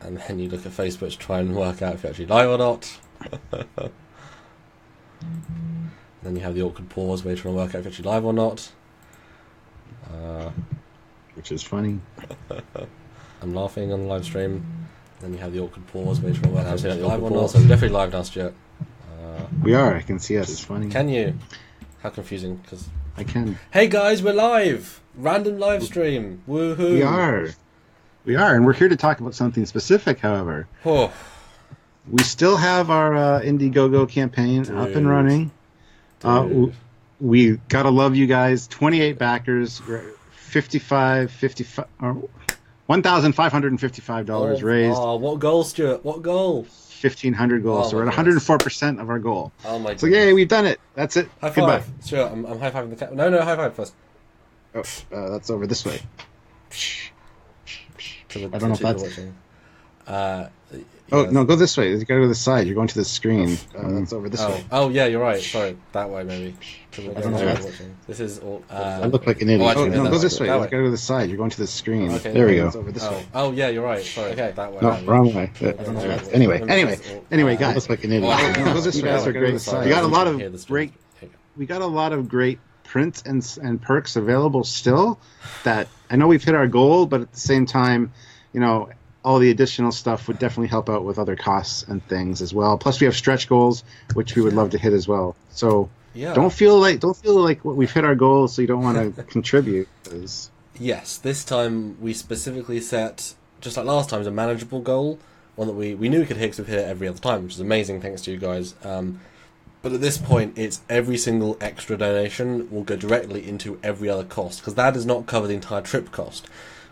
and then you look at Facebook to try and work out if you're actually live or not. Then you have the awkward pause where you're trying to work out if you're actually live or not. Which is funny. I'm laughing on the live stream. Then you have the awkward pause where you're trying to work out if you're actually live or not. So we're definitely live now, Stuart. We are. I can see us. It's funny. Can you? How confusing. Cause... I can. Hey guys, we're live! Random live stream. Woohoo! We are. We are, and we're here to talk about something specific, however. Oh. We still have our Indiegogo campaign up and running. We gotta love you guys. 28 backers, $1,555 raised. Oh, what goal, Stuart? What goal? 1,500 goals. Oh, so we're at 104% of our goal. Oh my! So yay, we've done it. That's it. High Goodbye. five, Stuart. I'm high fiving the cat. No, high five first. Oh, that's over this way. I don't know if that's. watching. No, go this way. You gotta go to the side. You're going to the screen. That's over this way. Oh, yeah, you're right. Sorry, that way maybe. I don't know. Watching. This is all. I look like an idiot. Actually, no, go this way. You gotta go to the side. You're going to the screen. Okay, there we go. Over this way. Oh, yeah, you're right. Sorry. Okay, that way. No, wrong way. Anyway, guys. I look like an idiot. No, go this way. You guys are great. We got a lot of great. We got a lot of great prints and perks available still. That I know we've hit our goal, but at the same time, all the additional stuff would definitely help out with other costs and things as well. Plus, we have stretch goals, which we would love to hit as well. So don't feel like we've hit our goals, so you don't want to contribute. Yes, this time we specifically set, just like last time, a manageable goal, one that we knew we could hit because we've hit it every other time, which is amazing. Thanks to you guys. But at this point, it's every single extra donation will go directly into every other cost, because that does not cover the entire trip cost.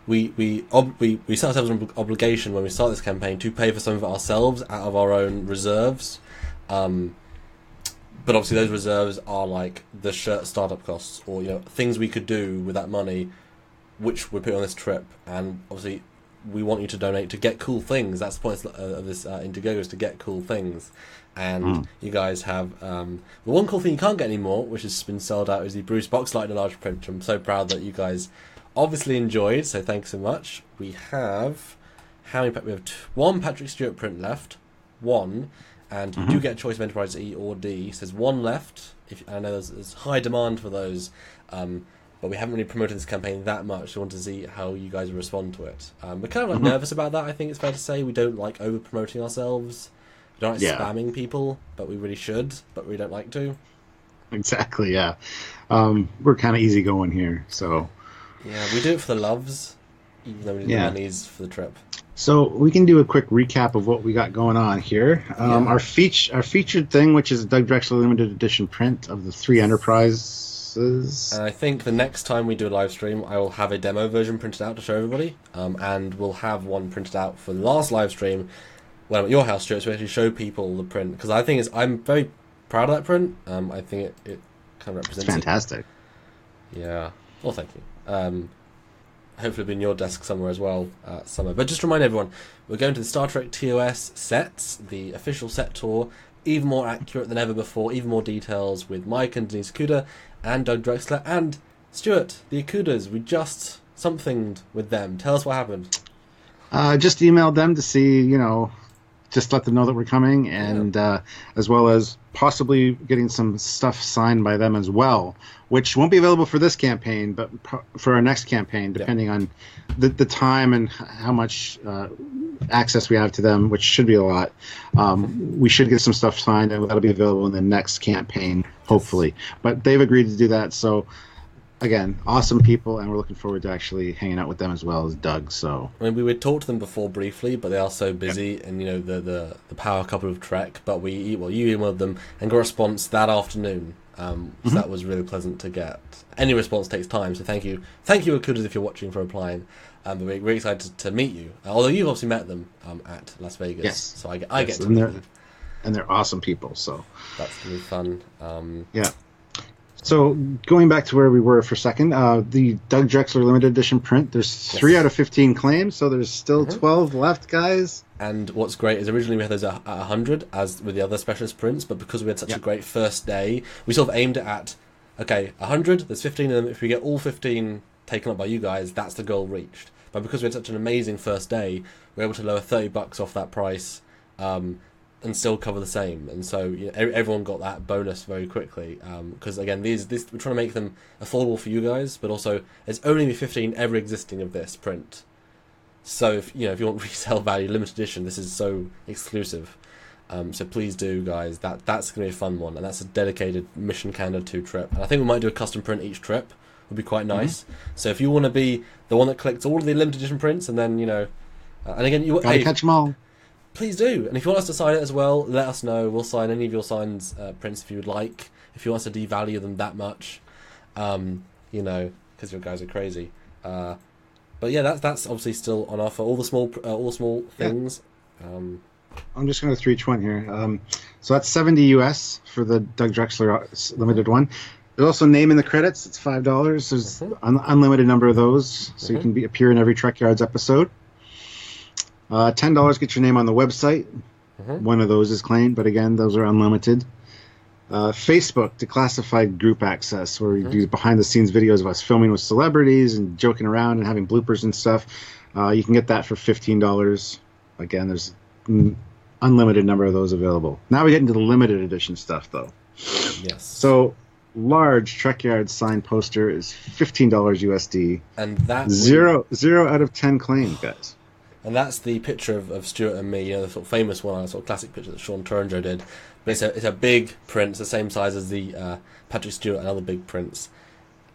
We set ourselves an obligation when we start this campaign to pay for some of it ourselves out of our own reserves. But obviously those reserves are like the shirt startup costs, or things we could do with that money, which we put on this trip. And obviously we want you to donate to get cool things. That's the point of this Indiegogo, is to get cool things. And you guys have the one cool thing you can't get anymore, which has been sold out, is the Bruce Boxlight in a large print. I'm so proud that you guys obviously enjoyed, so thanks so much. We have we have one Patrick Stewart print left, and you do get a choice of Enterprise E or D. So there's one left. I know there's high demand for those, but we haven't really promoted this campaign that much. So we want to see how you guys respond to it. We're kind of nervous about that. I think it's fair to say we don't like over promoting ourselves. We don't like spamming people, but we really should. But we don't like to. Exactly. Yeah, we're kind of easygoing here, so. Yeah, we do it for the loves, even though we need the monies for the trip. So we can do a quick recap of what we got going on here. Our featured thing, which is a Doug Drexler limited edition print of the 3 Enterprises. And I think the next time we do a live stream, I will have a demo version printed out to show everybody, and we'll have one printed out for the last live stream when I'm at your house, Stuart, to actually show people the print, because I think I'm very proud of that print. I think it kind of represents. It's fantastic. Yeah. Well, thank you. Hopefully it'll be in your desk somewhere as well, somewhere. But just to remind everyone, we're going to the Star Trek TOS sets, the official set tour, even more accurate than ever before, even more details with Mike and Denise Okuda and Doug Drexler and Stuart, the Okudas. We just somethinged with them. Tell us what happened. Just emailed them to see, just let them know that we're coming, and as well as possibly getting some stuff signed by them as well, which won't be available for this campaign, but for our next campaign, depending on the time and how much access we have to them, which should be a lot. We should get some stuff signed, and that'll be available in the next campaign, hopefully. But they've agreed to do that, so again, awesome people, and we're looking forward to actually hanging out with them as well as Doug. So I mean, we would talk to them before briefly, but they are so busy, and the power couple of Trek. But you emailed them and got a response that afternoon. So that was really pleasant to get. Any response takes time, so thank you, Okudas, if you're watching, for replying. But we're really excited to meet you. Although you've obviously met them at Las Vegas, so I get to meet them. And they're awesome people, so that's gonna be fun. So going back to where we were for a second, the Doug Drexler limited edition print, there's 3 out of 15 claims, so there's still 12 left, guys. And what's great is originally we had those at 100, as with the other specialist prints, but because we had such a great first day, we sort of aimed it at, 100, there's 15 of them. If we get all 15 taken up by you guys, that's the goal reached. but because we had such an amazing first day, we're able to lower $30 off that price, and still cover the same. And so everyone got that bonus very quickly, because again, these we're trying to make them affordable for you guys, but also there's only 15 ever existing of this print. So if you want resale value, limited edition, this is so exclusive. So please do, guys. That's going to be a fun one, and that's a dedicated Mission Canada 2 trip. And I think we might do a custom print each trip. Would be quite nice. So if you want to be the one that collects all of the limited edition prints, and then and again gotta catch them all. Please do. And if you want us to sign it as well, let us know. We'll sign any of your signs prints if you would like. If you want us to devalue them that much, because your guys are crazy. But yeah, that's obviously still on offer. All the small things. Yeah. I'm just going to through each one here. So that's $70 US for the Doug Drexler limited one. There's also name in the credits. It's $5. There's unlimited number of those, so you can appear in every Trekyards episode. $10 get your name on the website. One of those is claimed, but again, those are unlimited. Facebook declassified group access, where we do behind-the-scenes videos of us filming with celebrities and joking around and having bloopers and stuff. You can get that for $15. Again, there's unlimited number of those available. Now we get into the limited edition stuff, though. Yes. So large Trekyards signed poster is $15 USD, and that zero out of 10 claimed, guys. And that's the picture of Stewart and me, the sort of famous one, the sort of classic picture that Sean Turinjo did. But it's a big print. It's the same size as the Patrick Stewart and other big prints.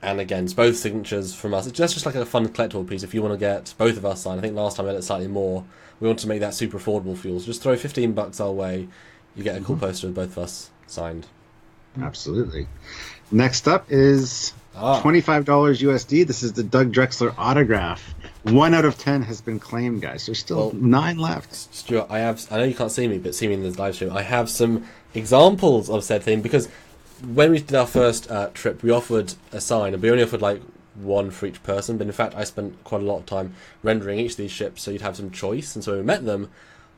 And again, it's both signatures from us. It's just like a fun collectible piece. If you want to get both of us signed, I think last time we had it slightly more. We want to make that super affordable for you. So just throw $15 our way. You get a cool poster with both of us signed. Absolutely. Next up is $25 USD. This is the Doug Drexler autograph. 1 out of 10 has been claimed, guys. There's still 9 left. Stuart, I know you can't see me, but see me in this live stream. I have some examples of said thing, because when we did our first trip, we offered a sign, and we only offered like one for each person. But in fact, I spent quite a lot of time rendering each of these ships, so you'd have some choice. And so when we met them,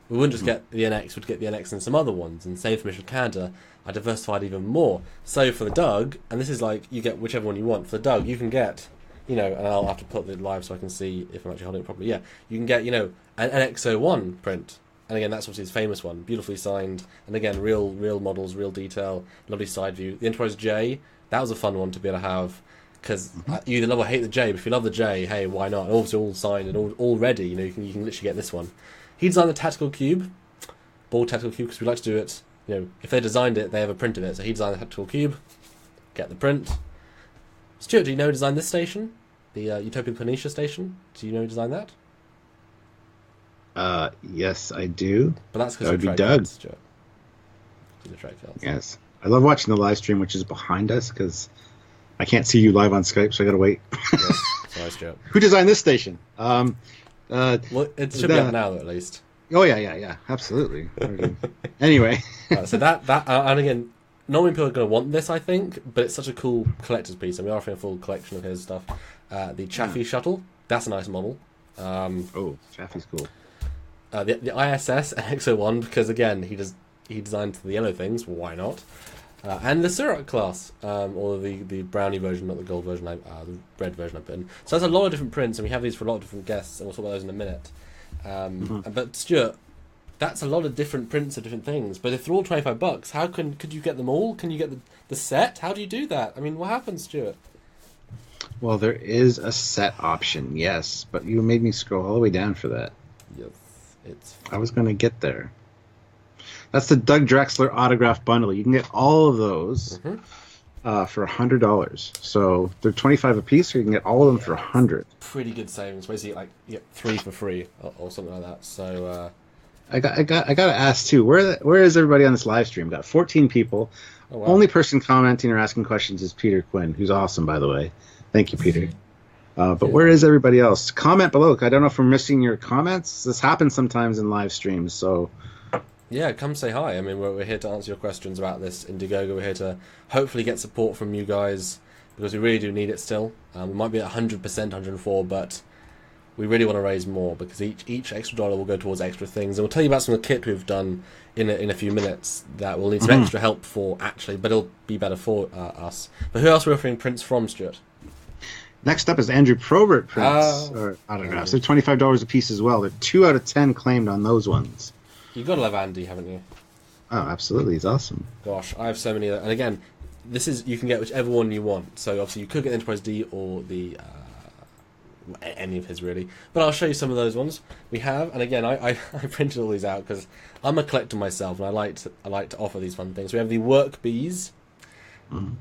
we wouldn't just get the NX, we'd get the NX and some other ones. And same for Mission Canada, I diversified even more. So for the Doug, and this is like, you get whichever one you want. For the Doug, you can get, and I'll have to put the live so I can see if I'm actually holding it properly. Yeah, you can get, an NX01 print. And again, that's obviously his famous one, beautifully signed. And again, real models, real detail, lovely side view. The Enterprise J, that was a fun one to be able to have, because you either love or hate the J, but if you love the J, hey, why not? And obviously all signed and all ready, you can literally get this one. He designed the Tactical Cube, ball Tactical Cube, because we like to do it, if they designed it, they have a print of it. So he designed the Tactical Cube, get the print. Stuart, do you know who designed this station? The Utopian Planitia station? Do you know who designed that? Yes, I do. But that's because that would be Doug. Stuart. The Trekyards. Yes. I love watching the live stream, which is behind us, because I can't see you live on Skype, so I gotta wait. Yes. Sorry, Stuart. Who designed this station? Well, it should be up now, at least. Oh, yeah, absolutely. Anyway. So that and again, not many people are going to want this, I think, but it's such a cool collector's piece, and we are offering a full collection of his stuff. The Chaffee Shuttle, that's a nice model. Chaffee's cool. The ISS NX01, because again, he designed the yellow things, why not? And the Stewart class, or the brownie version, not the gold version, the red version I put in. So there's a lot of different prints, and we have these for a lot of different guests, and we'll talk about those in a minute. But Stuart, that's a lot of different prints of different things. But if they're all $25, how could you get them all? Can you get the set? How do you do that? I mean, what happens, Stuart? Well, there is a set option, yes, but you made me scroll all the way down for that. Yes, I was going to get there. That's the Doug Drexler autograph bundle. You can get all of those for $100. So they're $25 a piece, so you can get all of them for $100. Pretty good savings. Basically, you get 3 for free or something like that. So I got to ask too. Where is everybody on this live stream? Got 14 people. Oh, wow. Only person commenting or asking questions is Peter Quinn, who's awesome, by the way. Thank you, Peter. But where is everybody else? Comment below. I don't know if we're missing your comments. This happens sometimes in live streams, so. Yeah, come say hi. I mean, we're here to answer your questions about this Indiegogo. We're here to hopefully get support from you guys, because we really do need it still. We might be at 100%, 104, but we really want to raise more, because each extra dollar will go towards extra things. And we'll tell you about some of the kit we've done in a few minutes that will need some extra help for, actually, but it'll be better for us. But who else are we offering prints from, Stuart? Next up is Andrew Probert prints, or autographs. They're $25 a piece as well. They're 2 out of 10 claimed on those ones. You've got to love Andy, haven't you? Oh, absolutely. He's awesome. Gosh, I have so many. And again, you can get whichever one you want. So obviously you could get the Enterprise D or the any of his really. But I'll show you some of those ones we have. And again, I printed all these out because I'm a collector myself, and I like to offer these fun things. We have the Work Bees.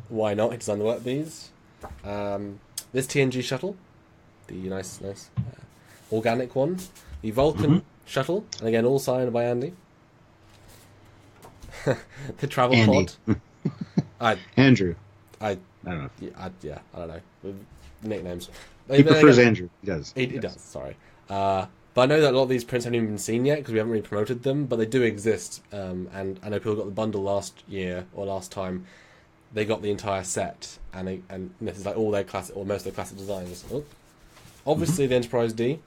Why not? He designed the Work Bees. This TNG shuttle, the nice organic one. The Vulcan shuttle, and again all signed by Andy. The travel Andy. pod. Andrew. I don't know. Yeah, I don't know. With nicknames. He prefers Andrew. He does. He does, sorry. But I know that a lot of these prints haven't even been seen yet because we haven't really promoted them, but they do exist. And I know people got the bundle last year or last time. They got the entire set, and this is like all their classic, or most of their classic designs. Oh. Obviously, the Enterprise D.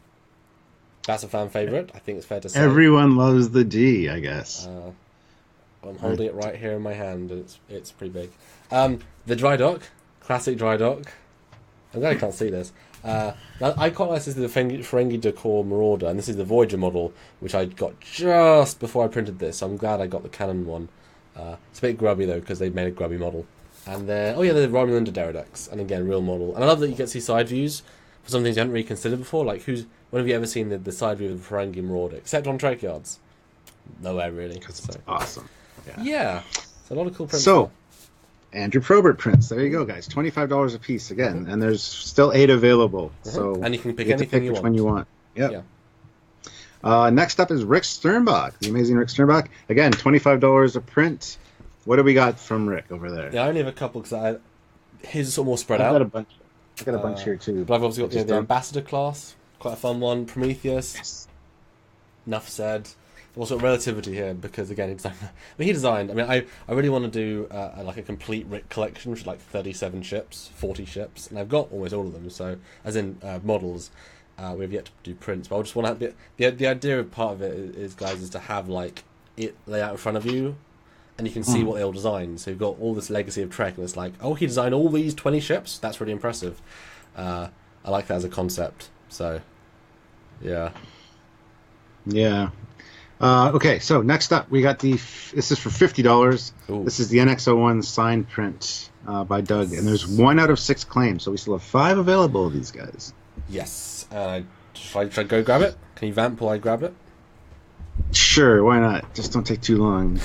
That's a fan favorite. I think it's fair to say. Everyone loves the D, I guess. I'm holding it right here in my hand, and it's pretty big. The Dry Dock, classic Dry Dock. I'm glad I can't see this. Now, I quite like this is the Ferengi Decor Marauder, and this is the Voyager model, which I got just before I printed this. So I'm glad I got the Canon one. It's a bit grubby though because they made a grubby model. And the Romulan Deredex, and again real model. And I love that you get to see side views for some things you hadn't really considered before. Like when have you ever seen the side view of the Ferengi Marauder, except on Trekyards? Nowhere really. Because it's awesome. Yeah. It's a lot of cool prints. So, Andrew Probert prints. There you go, guys. $25 a piece again, and there's still 8 available. So and you can pick you get to anything pick you which want. one you want. Yep. Yeah. Next up is Rick Sternbach, the amazing Rick Sternbach. Again, $25 a print. What do we got from Rick over there? Yeah, I only have a couple because his is sort of more spread I've out. got a bunch. I've got a bunch here too. But I've obviously got the Ambassador class, quite a fun one. Prometheus. Yes. Enough said. Also relativity here because again he designed. I mean, I really want to do like a complete Rick collection, which is like 37 ships, 40 ships, and I've got almost all of them. So as in models, we have yet to do prints. But I just want to have the idea of part of it is guys is to have like it lay out in front of you, and you can see what they all designed. So you've got all this legacy of Trek, and it's like, oh, he designed all these 20 ships. That's really impressive. I like that as a concept. So yeah. Okay, so next up we got this is for $50. Ooh. This is the NX-01 signed print by Doug, and there's 1 out of 6 claims, so we still have 5 available of these guys. Yes. Should I go grab it? Can you vamp while I grab it? Sure, why not? Just don't take too long.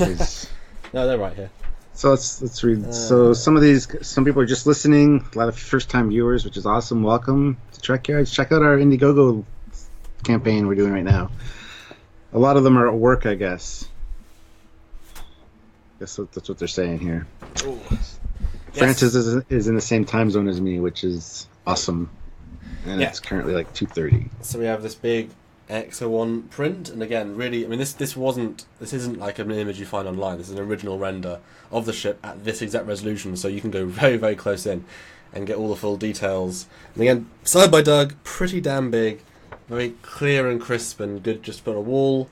No, they're right here. So let's read. So some people are just listening. A lot of first-time viewers, which is awesome. Welcome to Trekyards. Check out our Indiegogo campaign we're doing right now. A lot of them are at work, I guess. That's what they're saying here. Ooh. Francis is in the same time zone as me, which is awesome. And it's currently like 2:30. So we have this big X01 print, and again, really, I mean, this isn't like an image you find online. This is an original render of the ship at this exact resolution, so you can go very, very close in and get all the full details. And again, signed by Doug, pretty damn big. Very clear and crisp and good just to put on a wall.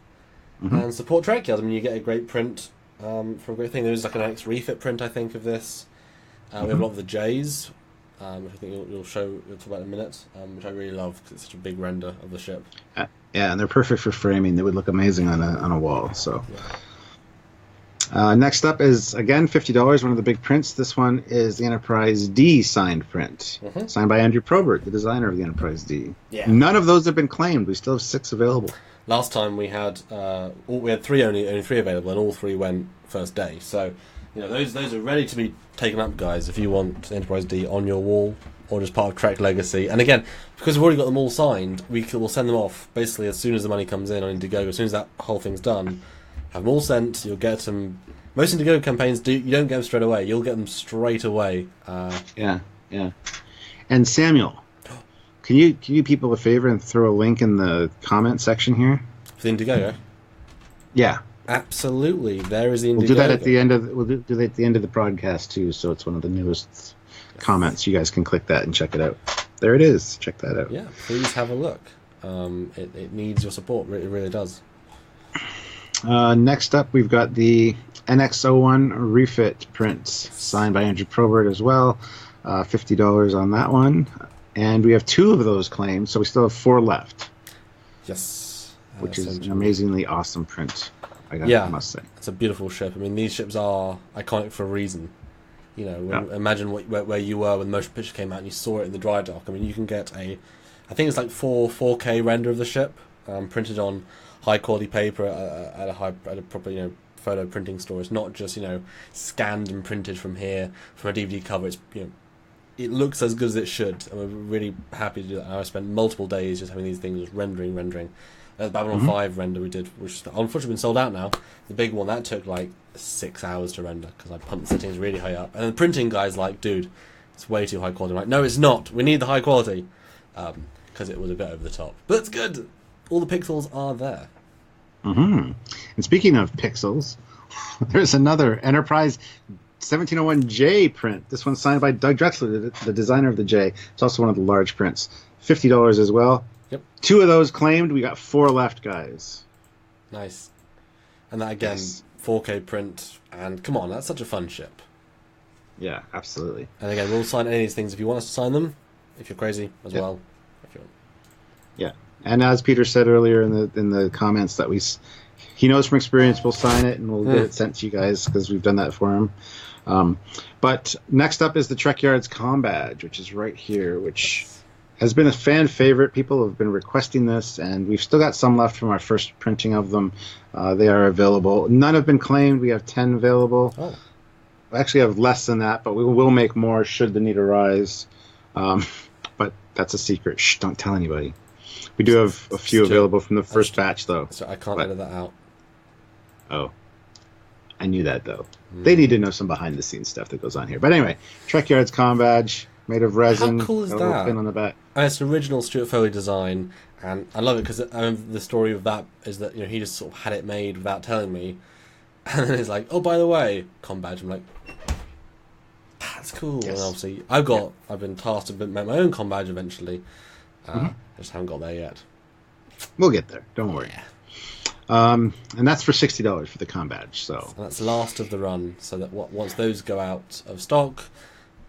And support Trekyards. I mean, you get a great print for a great thing. There's like an X refit print, I think, of this. We have a lot of the J's, which I think you'll talk about in a minute, which I really love because it's such a big render of the ship. Yeah, and they're perfect for framing. They would look amazing on a wall. So. Next up is, again, $50, one of the big prints. This one is the Enterprise D signed print. Signed by Andrew Probert, the designer of the Enterprise D. Yeah. None of those have been claimed. We still have 6 available. Last time we had three only 3 available, and all 3 went first day. So, those are ready to be taken up, guys, if you want Enterprise D on your wall or just part of Trek Legacy. And again, because we've already got them all signed, we'll send them off basically as soon as the money comes in on Indiegogo. As soon as that whole thing's done, have them all sent. You'll get them. Most Indiegogo campaigns you don't get them straight away. You'll get them straight away. Yeah. And Samuel, can you people a favor and throw a link in the comment section here For the Indiegogo? Yeah, absolutely. There is the Indiegogo. We'll do that at the end of the broadcast too. So it's one of the newest comments. You guys can click that and check it out. There it is. Check that out. Yeah, please have a look. It needs your support. It really does. Next up, we've got the NX-01 refit print signed by Andrew Probert as well. $50 on that one. and we have 2 of those claimed, so we still have 4 left, Yes. which is an essentially. amazingly awesome print. I must say. It's a beautiful ship. I mean, these ships are iconic for a reason. You know, imagine where you were when the motion picture came out and you saw it in the dry dock. I mean, you can get I think it's like 4K render of the ship, printed on high quality paper at a proper photo printing store. It's not just scanned and printed from here from a DVD cover. It's it looks as good as it should, and we're really happy to do that. And I spent multiple days just having these things rendering. The Babylon 5 render we did, which unfortunately been sold out now. The big one that took like 6 hours to render because I pumped the settings really high up, and then the printing guy's like, "Dude, it's way too high quality." I'm like, "No, it's not. We need the high quality," because it was a bit over the top, but it's good. All the pixels are there. And speaking of pixels, there's another Enterprise 1701J print. This one's signed by Doug Drexler, the designer of the J. It's also one of the large prints. $50 as well. Yep. 2 of those claimed. We got 4 left, guys. Nice. And that again, 4K print, and come on, that's such a fun ship. Yeah, absolutely. And again, we'll sign any of these things if you want us to sign them, if you're crazy as well. If you want. Yeah, and as Peter said earlier in the comments that he knows from experience, we'll sign it and we'll get it sent to you guys because we've done that for him. But next up is the Trekyards combadge, which is right here, which has been a fan favorite. People have been requesting this, and we've still got some left from our first printing of them. They are available. None have been claimed. We have 10 available. Oh. We actually have less than that, but we will make more should the need arise. But that's a secret. Shh, don't tell anybody. We do have a few available from the first batch, though. So I can't edit that out. Oh. I knew that, though. They need to know some behind-the-scenes stuff that goes on here. But anyway, Trekyards combadge, made of resin. How cool is got a little that? pin on the back. And it's an original Stewart Foley design, and I love it because I remember the story of that is that he just sort of had it made without telling me, and then he's like, "Oh, by the way, combadge." I'm like, "That's cool." Yes. And obviously, I've been tasked to make my own combadge eventually. I just haven't got there yet. We'll get there. Don't worry. Yeah. And that's for $60 for the combadge. So And that's last of the run, so that once those go out of stock,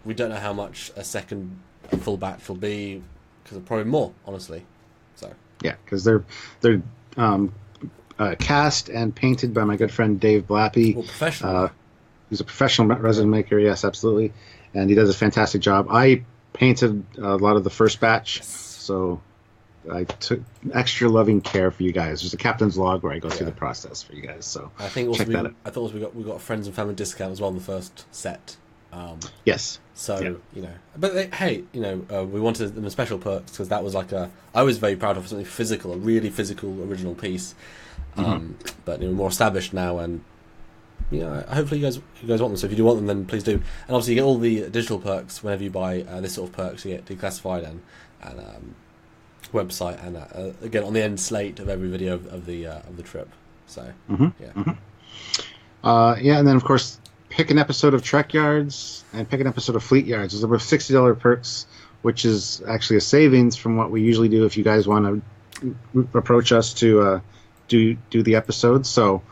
we don't know how much a second full batch will be, because probably more, honestly. So yeah, because they're cast and painted by my good friend Dave Blappy. well, professional. He's a professional resin maker. Yes, absolutely, and he does a fantastic job. I painted a lot of the first batch, so I took extra loving care for you guys. There's a captain's log where I go through the process for you guys. So I think also check that out. I thought also we got a friends and family discount as well on the first set. Yes. So but hey, we wanted them as special perks because that was I was very proud of something physical, a really physical original piece. But more established now, and hopefully you guys want them. So if you do want them, then please do. And obviously you get all the digital perks whenever you buy this sort of perks. You get declassified and website, and again on the end slate of every video of the trip. So and then of course pick an episode of Trekyards and pick an episode of Fleet Yards. There's over $60 perks, which is actually a savings from what we usually do if you guys want to approach us to do the episodes. So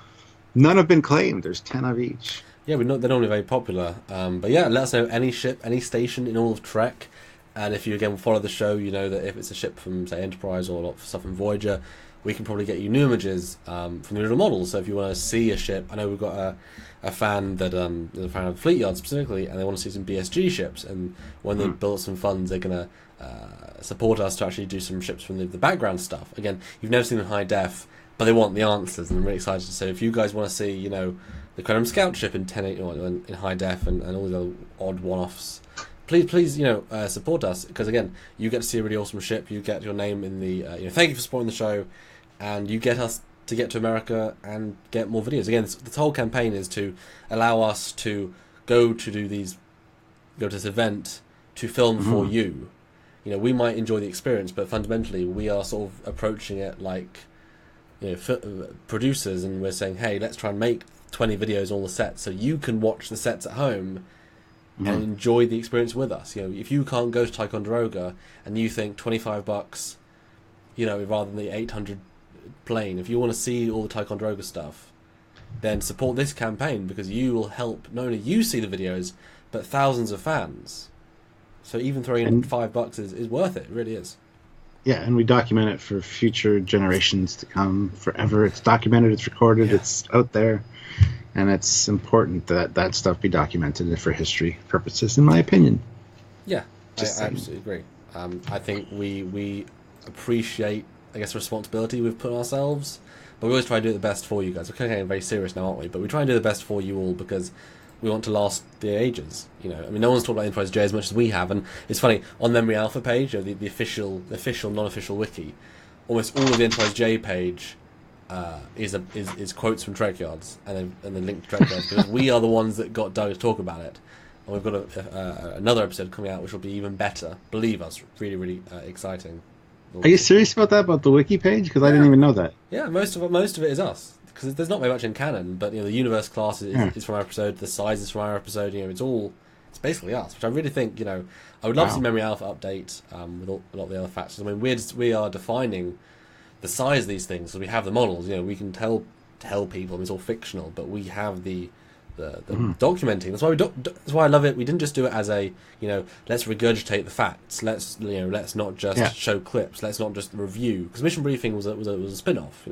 none have been claimed. There's 10 of each. Yeah, they're normally very popular. But yeah, let us know any ship, any station in all of Trek. And if you again follow the show, you know that if it's a ship from say Enterprise or stuff from Voyager, we can probably get you new images from the original models. So if you want to see a ship, I know we've got a fan that is a fan of Fleet Yard specifically, and they want to see some BSG ships. And when they build some funds, they're gonna support us to actually do some ships from the background stuff. Again, you've never seen in high def, but they want the answers, and I'm really excited. So if you guys want to see, the Quantum Scout ship in 1080 in high def and all the other odd one-offs, please support us, because again, you get to see a really awesome ship. You get your name in the thank you for supporting the show, and you get us to get to America and get more videos. Again, this whole campaign is to allow us to go to this event to film for you. We might enjoy the experience, but fundamentally we are sort of approaching it like producers, and we're saying, hey, let's try and make 20 videos on the sets so you can watch the sets at home and enjoy the experience with us. If you can't go to Ticonderoga and you think $25, rather than the 800 plane, if you want to see all the Ticonderoga stuff, then support this campaign, because you will help not only you see the videos, but thousands of fans. So even throwing in $5 is worth it. It really is. Yeah, and we document it for future generations to come forever. It's documented, it's recorded, it's out there, and it's important that that stuff be documented for history purposes, in my opinion. Yeah, I absolutely agree. I think we appreciate, I guess, the responsibility we've put on ourselves, but we always try to do the best for you guys. We're getting very serious now, aren't we? But we try and do the best for you all because we want to last the ages. You know, I mean, no one's talked about Enterprise J as much as we have, and it's funny, on Memory Alpha page, the official, non-official wiki, almost all of the Enterprise J page is quotes from Trekyards, and then linked to Trekyards, because we are the ones that got Doug to talk about it, and we've got another episode coming out which will be even better. Believe us, really, really exciting. Are you serious about that, about the wiki page? Because I didn't even know that. Yeah, most of it is us. Because there's not very much in canon, but the universe class is from our episode, the size is from our episode. It's basically us, which I really think. I would love to see Memory Alpha update with a lot of the other factors. I mean, we are defining the size of these things, so we have the models. We can tell people it's all fictional, but we have the documenting. That's why that's why I love it. We didn't just do it as a let's regurgitate the facts. Let's not just show clips. Let's not just review, because Mission Briefing was a spin-off.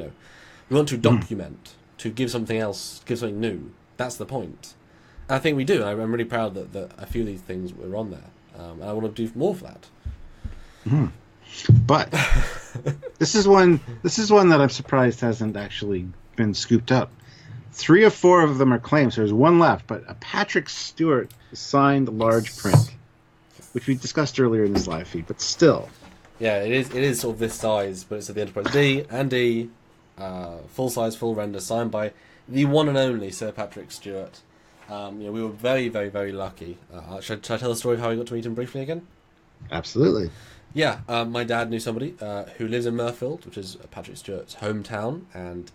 We want to document, to give something else, give something new. That's the point. And I think we do. I'm really proud that a few of these things were on there. And I want to do more for that. Mm. But this is one that I'm surprised hasn't actually been scooped up. 3 of 4 of them are claims. There's one left, but a Patrick Stewart signed large print, which we discussed earlier in this live feed. But still, yeah, it is sort of this size, but it's at the Enterprise D and D. Full size, full render, signed by the one and only Sir Patrick Stewart. We were very, very, very lucky. Should I tell the story of how we got to meet him briefly again? Absolutely. Yeah, my dad knew somebody who lives in Murfield, which is Patrick Stewart's hometown, and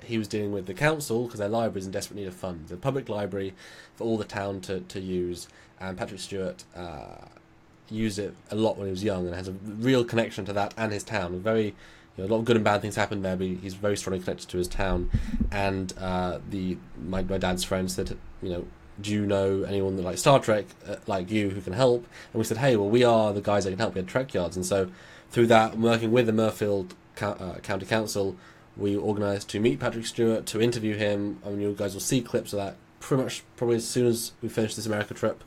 he was dealing with the council because their library is in desperate need of funds. A public library for all the town to use, and Patrick Stewart used it a lot when he was young and has a real connection to that and his town. A lot of good and bad things happened there, but he's very strongly connected to his town. And my dad's friend said, do you know anyone that likes Star Trek like you who can help? And we said, hey, well, we are the guys that can help. We had Trekyards. And so through that, working with the Murfield County Council, we organised to meet Patrick Stewart, to interview him. I mean, you guys will see clips of that probably as soon as we finish this America trip.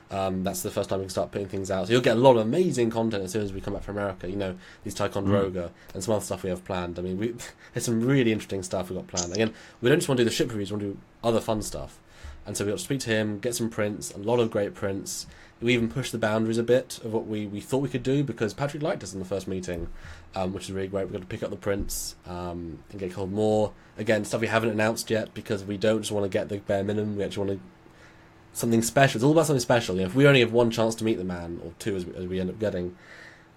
That's the first time we can start putting things out. So you'll get a lot of amazing content as soon as we come back from America. These Ticonderoga and some other stuff we have planned. I mean, there's some really interesting stuff we've got planned. Again, we don't just want to do the ship reviews, we want to do other fun stuff. And so we got to speak to him, get some prints, a lot of great prints. We even pushed the boundaries a bit of what we thought we could do, because Patrick liked us in the first meeting, which is really great. We've got to pick up the prints and get called more. Again, stuff we haven't announced yet, because we don't just want to get the bare minimum. We actually want to something special. It's all about something special. If we only have one chance to meet the man, or 2 as we end up getting,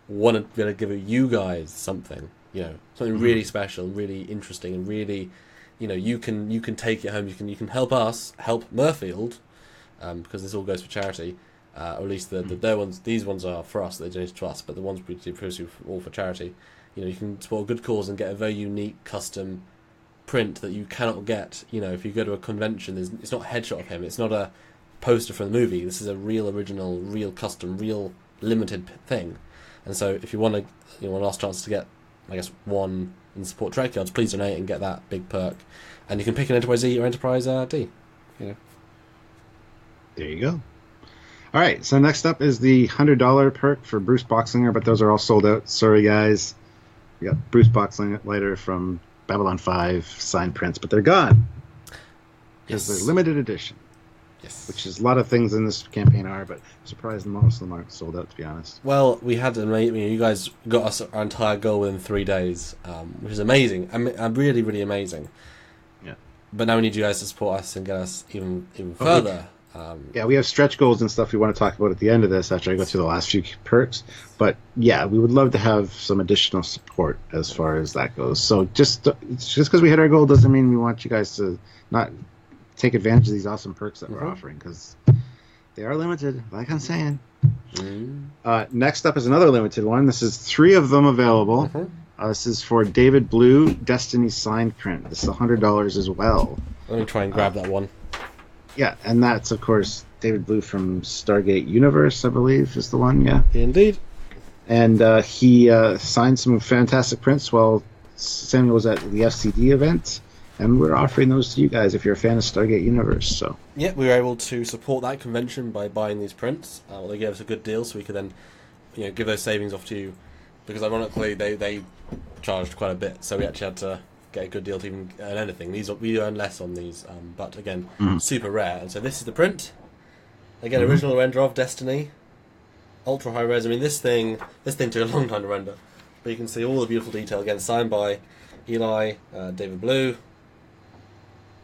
want to give you guys something, something really special, really interesting, and really, you can take it home. You can help us help Murfield, because this all goes for charity, or at least their ones. These ones are for us; they donate to us. But the ones we do produce all for charity. You can support a good cause and get a very unique custom print that you cannot get. If you go to a convention, it's not a headshot of him. It's not a poster from the movie. This is a real original, real custom, real limited thing. And so if you want to, last chance to get, I guess, one and support Trekyards, please donate and get that big perk. And you can pick an Enterprise E or Enterprise D. There you go. All right, so next up is the $100 perk for Bruce Boxlinger, but those are all sold out. Sorry, guys. We got Bruce Boxlinger later from Babylon 5 signed prints, but they're gone because they're limited edition. Yes. Which is a lot of things in this campaign are, but I'm surprised most of them aren't sold out, to be honest. Well, we had you guys got us our entire goal within 3 days, which is amazing. Really, really amazing. Yeah. But now we need you guys to support us and get us even further. Yeah, we have stretch goals and stuff we want to talk about at the end of this after I go through the last few perks. But yeah, we would love to have some additional support as far as that goes. So just because we hit our goal doesn't mean we want you guys to not take advantage of these awesome perks that we're offering, because they are limited, like I'm saying. Next up is another limited one. This is 3 of them available. This is for David Blue, Destiny signed print. This is $100 as well. Let me try and grab that one. Yeah, and that's of course David Blue from Stargate Universe, I believe, is the one. Yeah, Indeed. and he signed some fantastic prints while Samuel was at the FCD event, and we're offering those to you guys if you're a fan of Stargate Universe. So yeah, we were able to support that convention by buying these prints. They gave us a good deal, so we could then, give those savings off to you. Because ironically, they charged quite a bit, so we actually had to get a good deal to even earn anything. We earn less on these, but again, super rare. And so this is the print. Again, original render of Destiny, ultra high res. I mean, this thing took a long time to render, but you can see all the beautiful detail. Again, signed by Eli, David Blue.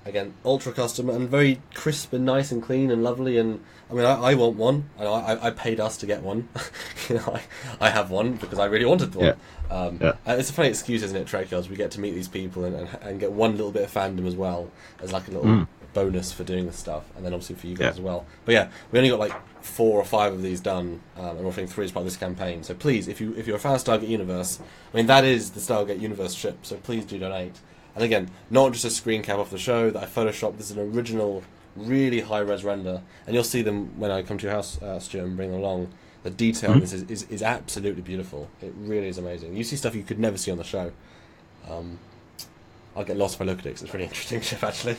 Again, ultra custom and very crisp and nice and clean and lovely. And I mean, I want one. I paid us to get one. I have one because I really wanted one. Yeah. It's a funny excuse, isn't it, Trekyards? We get to meet these people and get one little bit of fandom as well as like a little bonus for doing this stuff, and then obviously for you guys as well. But yeah, we only got like 4 or 5 of these done, and we're offering 3 as part of this campaign. So please, if you're a fan of Stargate Universe, I mean that is the Stargate Universe ship. So please do donate. And again, not just a screen cap off the show that I photoshopped. This is an original, really high-res render. And you'll see them when I come to your house, Stuart, and bring them along. The detail in this is absolutely beautiful. It really is amazing. You see stuff you could never see on the show. I'll get lost if I look at it, 'cause it's really interesting ship, actually.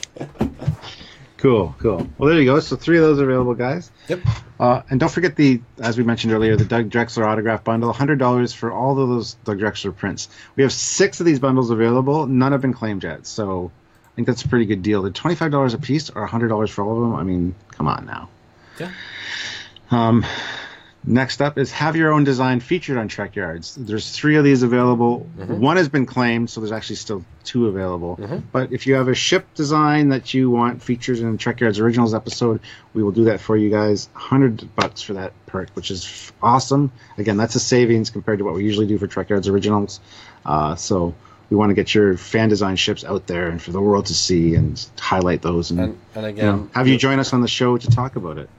Cool. Well, there you go. So 3 of those are available, guys. Yep. And don't forget as we mentioned earlier, the Doug Drexler autograph bundle, $100 for all of those Doug Drexler prints. We have 6 of these bundles available. None have been claimed yet, so I think that's a pretty good deal. They're $25 a piece or $100 for all of them. I mean, come on now. Yeah. Next up is have your own design featured on Trekyards. There's 3 of these available. 1 has been claimed, so there's actually still 2 available. But if you have a ship design that you want featured in Trekyards Originals episode, we will do that for you guys. $100 for that perk, which is awesome. Again, that's a savings compared to what we usually do for Trekyards Originals. So we want to get your fan design ships out there and for the world to see and highlight those. And again, have you join us on the show to talk about it.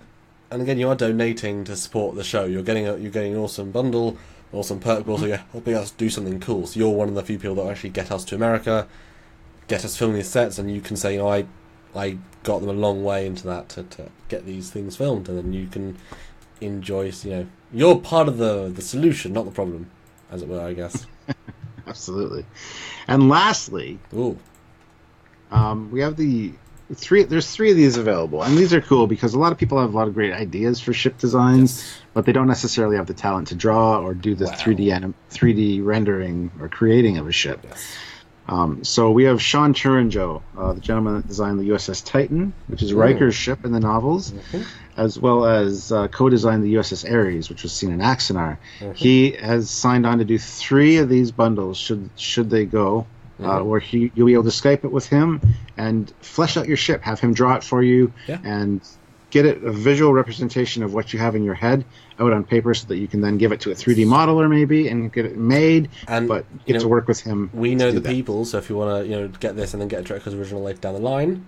And again, you are donating to support the show. You're getting an awesome bundle, awesome perk, but also you're helping us do something cool. So you're one of the few people that actually get us to America, get us filming these sets, and you can say, I got them a long way into that to get these things filmed, and then you can enjoy. You're part of the solution, not the problem, as it were, I guess. Absolutely. And lastly, we have there's 3 of these available, and these are cool because a lot of people have a lot of great ideas for ship designs, but they don't necessarily have the talent to draw or do the 3D rendering or creating of a ship. So we have Sean Turanjo, the gentleman that designed the USS Titan, which is Riker's ship in the novels, as well as co-designed the USS Ares, which was seen in Axanar. He has signed on to do 3 of these bundles should they go. Where you'll be able to Skype it with him and flesh out your ship, have him draw it for you, and get it a visual representation of what you have in your head out on paper so that you can then give it to a 3D modeler maybe and get it made, but get to work with him. We know the people, so if you want to get this and then get a Drexler's original later down the line,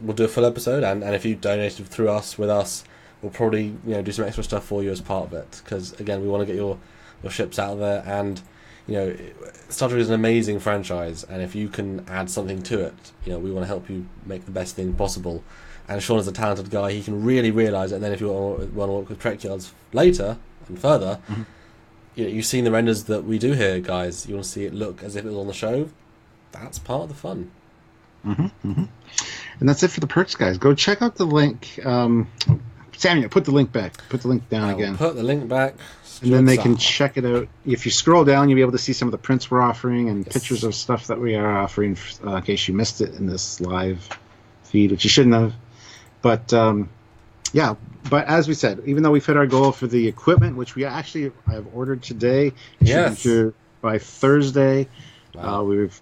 we'll do a full episode, and if you donated through us, with us, we'll probably do some extra stuff for you as part of it, because again, we want to get your ships out there, and Star Trek is an amazing franchise, and if you can add something to it, we want to help you make the best thing possible. And Sean is a talented guy; he can really realise it. And then if you want to work with Trekyards later and further, you've seen the renders that we do here, guys. You want to see it look as if it was on the show. That's part of the fun. And that's it for the perks, guys. Go check out the link. Samuel, put the link back. Put the link down again. Put the link back. And then they can check it out. If you scroll down, you'll be able to see some of the prints we're offering and pictures of stuff that we are offering in case you missed it in this live feed, which you shouldn't have. But, but as we said, even though we've hit our goal for the equipment, which I have ordered today, by Thursday, we've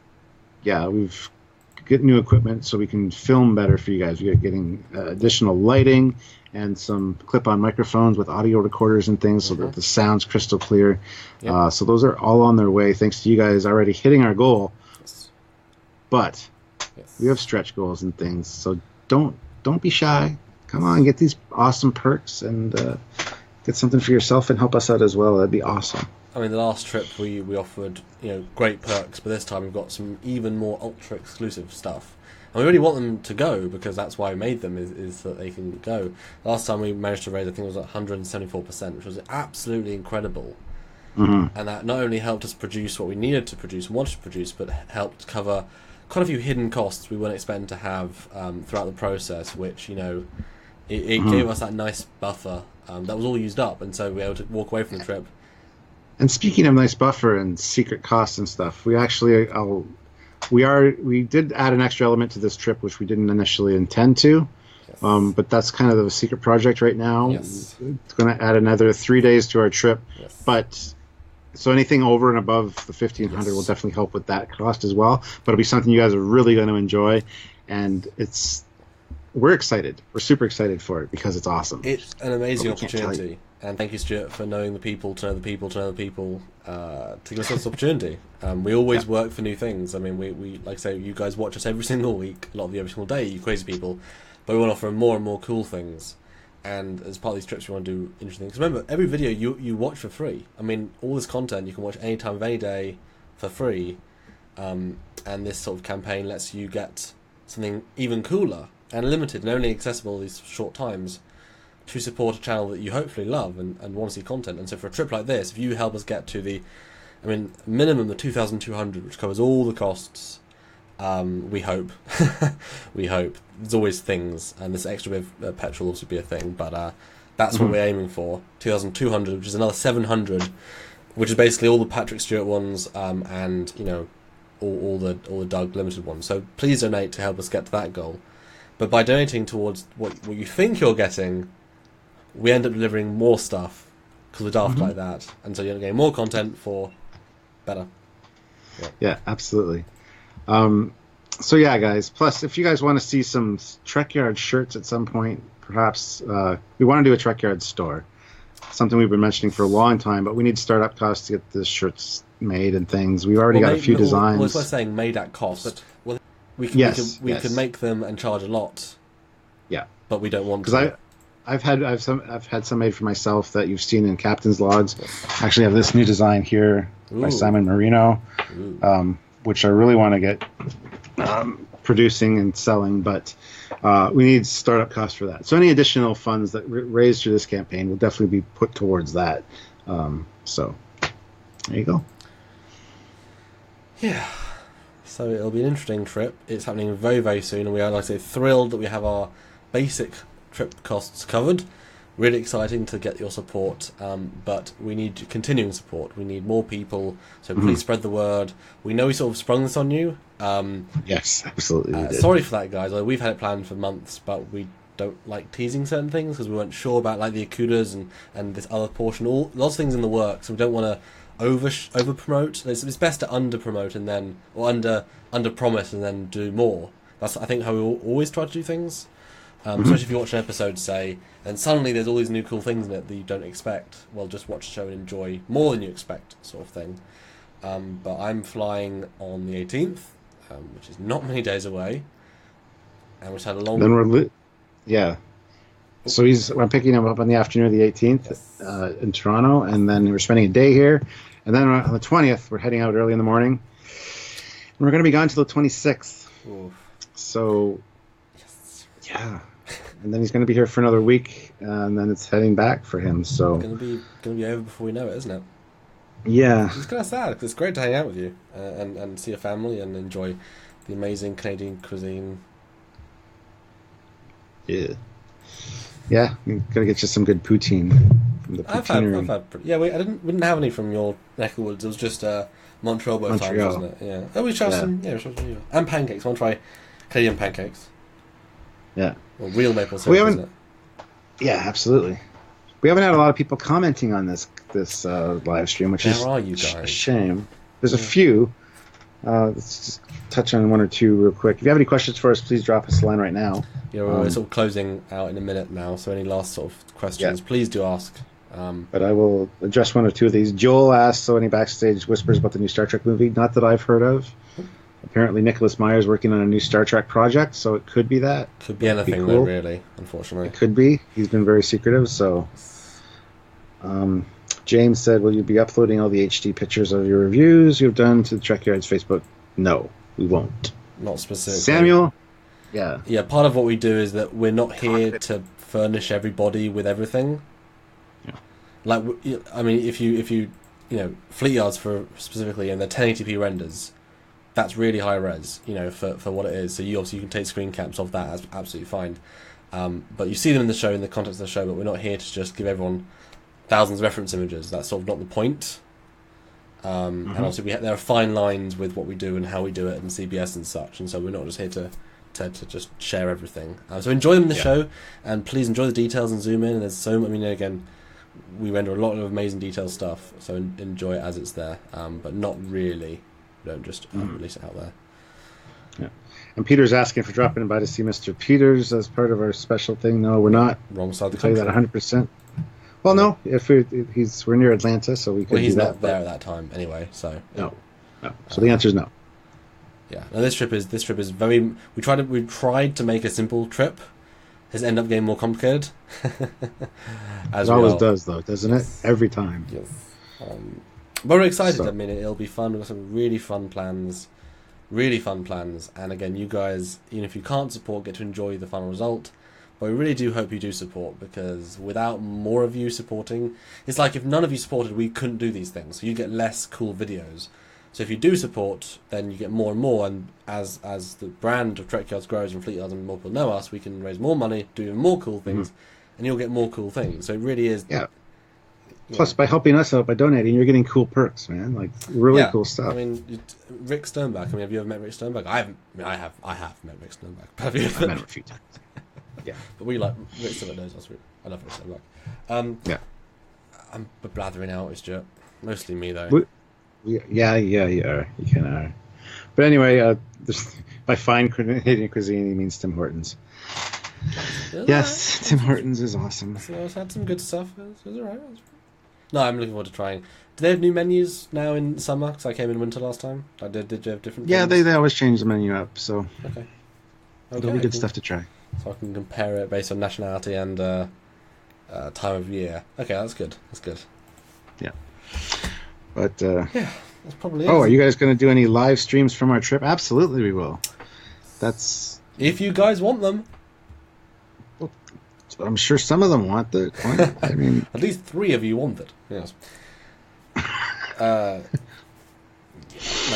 get new equipment so we can film better for you guys. We're getting additional lighting and some clip-on microphones with audio recorders and things so that the sound's crystal clear. So those are all on their way, thanks to you guys already hitting our goal. But we have stretch goals and things, so don't be shy. Come on, get these awesome perks and get something for yourself and help us out as well. That'd be awesome. I mean, the last trip we offered great perks, but this time we've got some even more ultra exclusive stuff. And we really want them to go, because that's why we made them, is that they can go. Last time we managed to raise, I think it was 174%, which was absolutely incredible. Mm-hmm. And that not only helped us produce what we needed to produce and wanted to produce, but helped cover quite a few hidden costs we weren't expecting to have throughout the process, which, it gave us that nice buffer that was all used up, and so we were able to walk away from the trip. And speaking of nice buffer and secret costs and stuff, we actually we did add an extra element to this trip, which we didn't initially intend to. Yes. But that's kind of a secret project right now. Yes. It's going to add another 3 days to our trip. Yes. But so anything over and above the 1,500 will definitely help with that cost as well. But it'll be something you guys are really going to enjoy, and we're excited. We're super excited for it because it's awesome. It's an amazing opportunity. And thank you, Stewart, for knowing the people, to know the people, to know the people, to give us this opportunity. We always work for new things. I mean, we like I say, you guys watch us every single week, a lot of you every single day, you crazy people. But we want to offer more and more cool things. And as part of these trips, we want to do interesting things. Remember, every video you watch for free. I mean, all this content you can watch any time of any day for free. And this sort of campaign lets you get something even cooler and limited and only accessible these short times, to support a channel that you hopefully love and want to see content. And so for a trip like this, if you help us get to minimum the 2,200, which covers all the costs, we hope. We hope. There's always things, and this extra bit of petrol will also be a thing, but that's what we're aiming for. 2,200, which is another 700, which is basically all the Patrick Stewart ones, and all the Doug Limited ones. So please donate to help us get to that goal. But by donating towards what you think you're getting, we end up delivering more stuff, because we're daft like that, and so you're getting more content for better. Yeah, absolutely. So yeah, guys. Plus, if you guys want to see some Trekyards shirts at some point, perhaps we want to do a Trekyards store. Something we've been mentioning for a long time, but we need startup costs to get the shirts made and things. We've already got a few designs. Well, it's worth saying made at cost, but we could make them and charge a lot. Yeah, but we don't want to. I've had some made for myself that you've seen in Captain's Logs. I actually have this new design here by Simon Marino, which I really want to get producing and selling, but we need startup costs for that. So any additional funds that raised through this campaign will definitely be put towards that. So there you go. Yeah. So it'll be an interesting trip. It's happening very, very soon, and we are, like I say, thrilled that we have our basic trip costs covered. Really exciting to get your support, but we need continuing support. We need more people, so please spread the word. We know we sort of sprung this on you. Yes, absolutely. Sorry for that, guys. We've had it planned for months, but we don't like teasing certain things because we weren't sure about like the Akudas and this other portion. Lots of things in the works, so we don't want to over promote. It's best to under promote and then, or under promise and then do more. That's, I think, how we always try to do things. Especially if you watch an episode, say, and suddenly there's all these new cool things in it that you don't expect. Well, just watch the show and enjoy more than you expect, sort of thing. But I'm flying on the 18th, which is not many days away, and we've had a long. Then yeah. So I'm picking him up on the afternoon of the 18th in Toronto, and then we're spending a day here, and then on the 20th we're heading out early in the morning, and we're going to be gone till the 26th. Oof. So, yeah. And then he's going to be here for another week, and then it's heading back for him. So it's going to be over before we know it, isn't it? Yeah. It's kind of sad because it's great to hang out with you and see your family and enjoy the amazing Canadian cuisine. Yeah. Yeah, we've got to get you some good poutine from the poutineery. I've had we didn't have any from your neck of the woods. It was just Montreal both times, wasn't it? Yeah. Oh, we tried some. Yeah, we tried some. And pancakes. I want to try Canadian pancakes. Yeah. Or real maple syrup, isn't it? Yeah, absolutely. We haven't had a lot of people commenting on this live stream, which is a shame. There's a few. Let's just touch on one or two real quick. If you have any questions for us, please drop us a line right now. Yeah, we're sort of closing out in a minute now, so any last sort of questions, please do ask. But I will address one or two of these. Joel asked, so any backstage whispers about the new Star Trek movie? Not that I've heard of. Apparently Nicholas Meyer's working on a new Star Trek project, so it could be that. Could be anything, though, really, unfortunately. It could be. He's been very secretive, so... James said, will you be uploading all the HD pictures of your reviews you've done to the Trekyards Facebook? No, we won't. Not specifically. Samuel Yeah. Part of what we do is that we're not here to furnish everybody with everything. Yeah. Like, I mean, if you Fleet Yards for specifically, and the 1080p renders, that's really high res, for what it is. So you can take screen caps of that. That's absolutely fine. But you see them in the show, in the context of the show. But we're not here to just give everyone thousands of reference images. That's sort of not the point. And obviously there are fine lines with what we do and how we do it and CBS and such, and so we're not just here to just share everything. So enjoy them in the show, and please enjoy the details and zoom in. And there's again, we render a lot of amazing detailed stuff, so enjoy it as it's there, but not really. Don't just release it out there. Yeah. And Peter's asking for dropping by to see Mr. Peters as part of our special thing. No, we're not. Wrong side of the country. That 100%. Well, no, if we're near Atlanta, so we could. Well, he's do that, not there at that time anyway, so no. So the answer is no. Yeah, now this trip is very. We tried to make a simple trip. Has ended up getting more complicated. It always does, though, doesn't it? Every time. Yes. But we're excited. So. I mean, it'll be fun. We've got some really fun plans. And again, you guys, even if you can't support, get to enjoy the final result. But we really do hope you do support, because without more of you supporting, it's like if none of you supported, we couldn't do these things. So you get less cool videos. So if you do support, then you get more and more. And as the brand of Trekyards grows and Fleet Yards and more people know us, we can raise more money, do even more cool things, and you'll get more cool things. So it really is. Yeah. Plus, by helping us out by donating, you're getting cool perks, man. Like really cool stuff. I mean, Rick Sternbach. I mean, have you ever met Rick Sternbach? I have met Rick Sternbach. I've met him a few times. Yeah, but we like Rick Sternbach knows us. I love Rick Sternbach. Yeah, I'm blathering out, Stewart. Mostly me though. Yeah, you kind of are. But anyway, by fine Canadian cuisine, he means Tim Hortons. Yes, Tim Hortons is awesome. So I've had some good stuff. It was alright. No, I'm looking forward to trying. Do they have new menus now in summer? Because I came in winter last time. Did you have different? Yeah, things? they always change the menu up, so okay. It'll be good stuff to try. So I can compare it based on nationality and time of year. Okay, that's good. Yeah. But yeah, that's probably. Oh, are you guys going to do any live streams from our trip? Absolutely, we will. That's if you guys want them. Well, I'm sure some of them want it. I mean, at least 3 of you want it. Yes. No,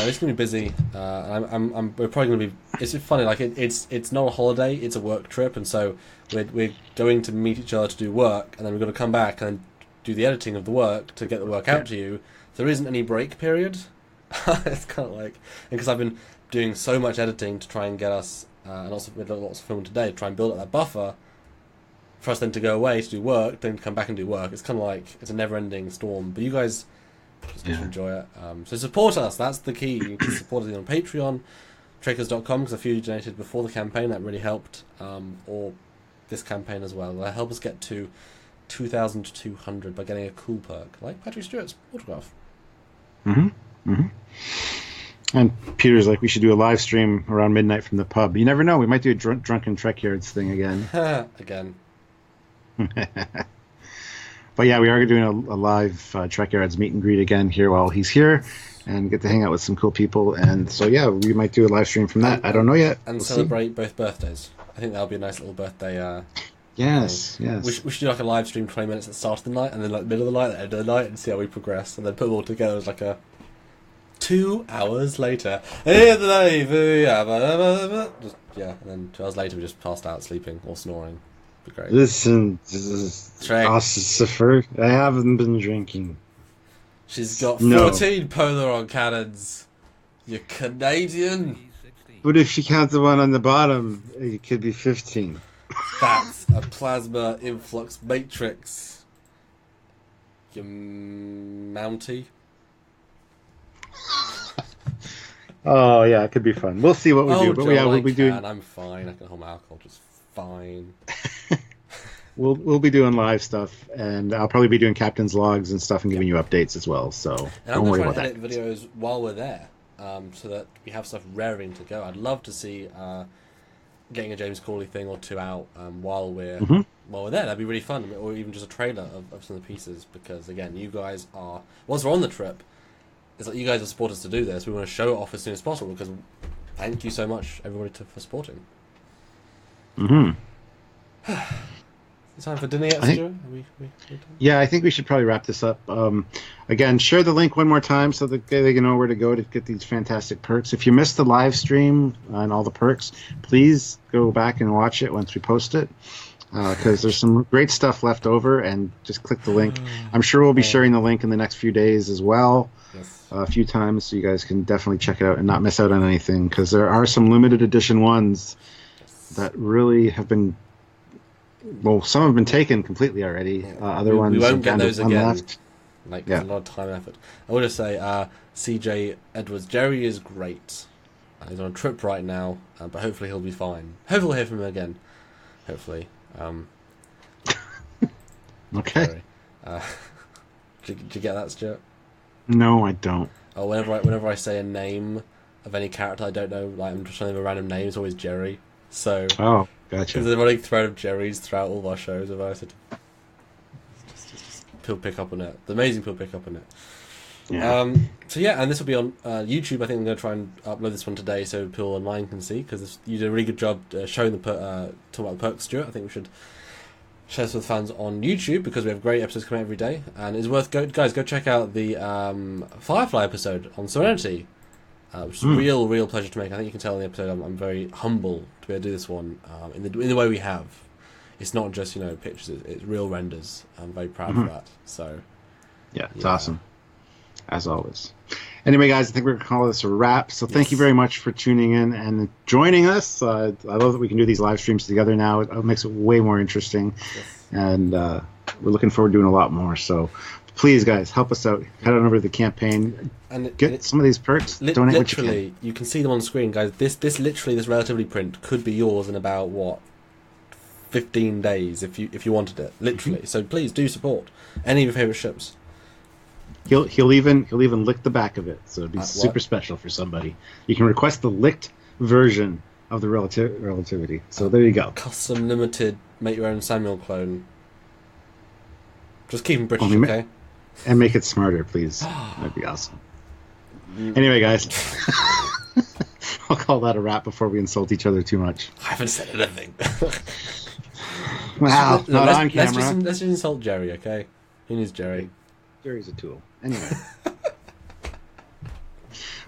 it's gonna be busy. We're probably gonna be. It's funny. Like it's not a holiday. It's a work trip, and so we're going to meet each other to do work, and then we're gonna come back and do the editing of the work to get the work out to you. There isn't any break period. It's kind of like, because I've been doing so much editing to try and get us, and also with lots of film today, to try and build up that buffer for us then to go away to do work, then to come back and do work. It's kind of like it's a never-ending storm. But you guys just enjoy it. So support us. That's the key. You can support us on Patreon, Trekyards.com, because a few donated before the campaign. That really helped. Or this campaign as well. That'll help us get to 2,200 by getting a cool perk like Patrick Stewart's autograph. And Peter's like, we should do a live stream around midnight from the pub. You never know. We might do a drunken Trekyards thing again. Again. But yeah, we are doing a live Trekyards meet and greet again here while he's here, and get to hang out with some cool people. And so yeah, we might do a live stream from that. I don't know yet. And celebrate both birthdays. I think that'll be a nice little birthday. Yes. We should do like a live stream 20 minutes at the start of the night, and then like middle of the night, the end of the night, and see how we progress, and then put them all together as like a 2 hours later. And then 2 hours later we just passed out sleeping or snoring. Be great. Listen, Ossifer, I haven't been drinking. She's got 14 Polaron cannons. You're Canadian. But if you count the one on the bottom, it could be 15. That's a plasma influx matrix. You Mountie. Oh yeah, it could be fun. We'll see what we do. But Joel, yeah, we'll be doing. I'm fine. I can hold my alcohol just fine. We'll be doing live stuff, and I'll probably be doing captain's logs and stuff, and giving you updates as well. So don't worry about that. I'm going to edit videos while we're there, so that we have stuff raring to go. I'd love to see getting a James Cawley thing or 2 out while we're there. That'd be really fun, or even just a trailer of some of the pieces. Because again, you guys are, once we're on the trip, it's like you guys have supported us to do this. We want to show it off as soon as possible, because thank you so much everybody for supporting. Mm-hmm. It's time for dinner yet, I think- Stuart? We done? Yeah, I think we should probably wrap this up. Again, share the link one more time so that they can know where to go to get these fantastic perks. If you missed the live stream and all the perks, please go back and watch it once we post it, because there's some great stuff left over, and just click the link. I'm sure we'll be sharing the link in the next few days as well, Yes. a few times, so you guys can definitely check it out and not miss out on anything, because there are some limited edition ones that really have been... Well, some have been taken completely already. Other We ones won't have get kind those of again. left. Like, Yeah. a lot of time and effort. I want to say, CJ Edwards, Jerry is great. He's on a trip right now, but hopefully he'll be fine. Hopefully we'll hear from him again. Hopefully. Okay. Sorry. Did you get that, Stuart? No, I don't. Oh, whenever I say a name of any character I don't know, like I'm just trying to think of a random name, it's always Jerry. So, Oh, gotcha. there's a running thread of Jerry's throughout all of our shows. If I said, just people pick up on it. The amazing people pick up on it. Yeah. So yeah, and this will be on YouTube. I think I'm going to try and upload this one today so people online can see, because you did a really good job showing talking about the perks, Stuart. I think we should share this with fans on YouTube, because we have great episodes coming out every day, and it's worth guys go check out the Firefly episode on Serenity, which is a real pleasure to make. I think you can tell in the episode I'm very humble to be able to do this one in the way we have. It's not just pictures; it's real renders. I'm very proud of that. So Yeah, it's awesome. As always. Anyway, guys, I think we're going to call this a wrap. So thank you Yes. very much for tuning in and joining us. I love that we can do these live streams together now. It makes it way more interesting. Yes. And we're looking forward to doing a lot more. So please, guys, help us out. Head on over to the campaign. And Get some of these perks. Donate what you can. literally, you can see them on screen, guys. This relativity print could be yours in about 15 days if you wanted it, literally. So please do support any of your favorite ships. He'll even lick the back of it, so it'd be What? super special for somebody. You can request the licked version of the relativity. So there you go. Custom limited, make your own Samuel clone. Just keep him British, Only ma- okay? And make it smarter, please. That'd be awesome. Anyway, guys, I'll call that a wrap before we insult each other too much. I haven't said anything. Wow, not on let's camera. just insult Jerry, okay? Who needs Jerry? Jerry's a tool. Anyway.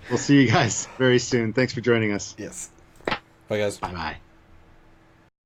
We'll see you guys very soon. Thanks for joining us. Yes. Bye, guys. Bye-bye.